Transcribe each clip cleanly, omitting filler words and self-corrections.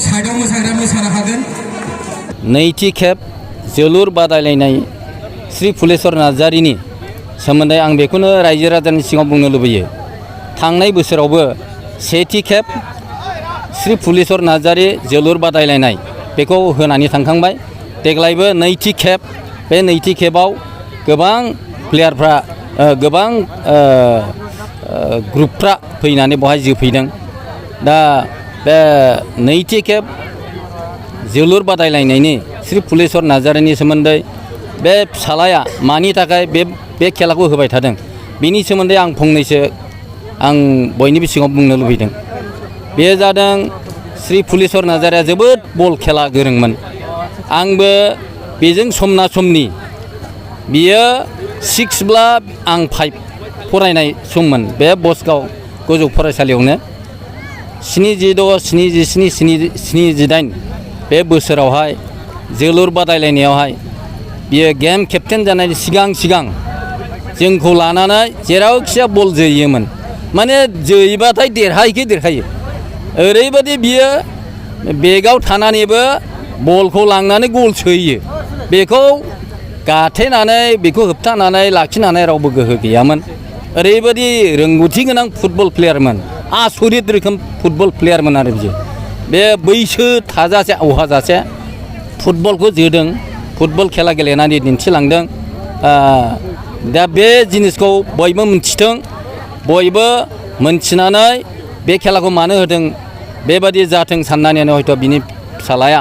साइडआव मोसाग्रा मोसानो हागोन नैथि खेब जोलुर बादायलायनाय श्री फुलेस्वर नार्जारिनि सोमोन्दै आं बेखौनो रायजो राजानि सिगाङाव बुंनो लुबैयो थांनाय बोसोरावबो सेथि खेब श्री फुलेस्वर नार्जारि जोलुर बादायलायनाय बेखौ होनानै थांखांबाय देग्लायबो नैथि खेब बे नैथि खेबाव गोबां प्लेयारफ्रा गोबां ग्रुपफ्रा फैनानै बेवहाय जोफैदों दा बे नैथि खेब जोलुर बादायलायनायनि श्री फुलेस्वर नार्जारिनि सोमोन्दै बे फिसालाया मानि थाखाय बे खेलाखौ होबाय थादों बिनि सोमोन्दै आं फंनैसो आं बयनिबो सिगाङाव बुंनो लुबैदों बे जादों श्री फुलेस्वर नार्जारिया जोबोद बल खेला गोरोंमोन आंबो बेजों समना समनि बियो 6ब्ला आं 5 फरायनाय सममोन बे बसगाव गोजौ फरायसालियावनो 76, 77, 78 बे बोसोरावहाय जोलुर बादायलायनायावहाय बियो गेम केप्टेन जानायनि सिगां जोंखौ लानानै जेरावखिया बल जोयोमोन माने जोयोबाथाय देरहायो ओरैबायदि बियो बेगाव थानानैबो बलखौ लांनानै गल सोयो बेखौ गाथेनानै बेखौ होबथानानै लाखिनानै रावबो गोहो गैयामोन ओरैबायदि रोंगौथि गोनां फुटबल प्लेयारमोन आसरित रोखोम फुटबल प्लेयारमोन आरो बियो बे बैसो थाजासे औहाजासे फुटबलखौ जोदों फुटबल खेला गेलेनानै दिन्थिलांदों दा बे जिनिसखौ बयबो मिन्थिथों बयबो मोनथिनानै बे खेलाखौ मानो होदों बेबादि जाथों साननानैनो हयथ' बिनि फिसालाया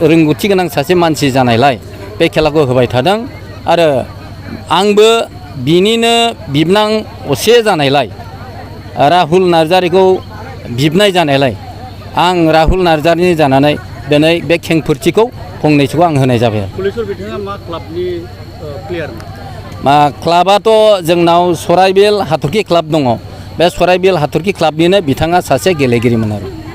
रोंगौथि गोनां सासे मानसि जानायलाय बे खेलाखौ होबाय थादों आरो आंबो बिनिनो बिबनां असे जानायलाय राहुल नार्जारिखौ बिबनाय जानायलाय आं राहुल नार्जारिनि जानानै दिनै बे खेंफोरथिखौ फंनैसोखौ आं होनाय जाबाय फुलेस्वर बिथाङा मा क्लाबनि प्लेयार मा क्लाबाथ' जोंनाव सराइबिल हाथरखि क्लाब दङ बे सराइबिल हाथरखि क्लाबनिनो बिथाङा सासे गेलेगिरिमोन आरो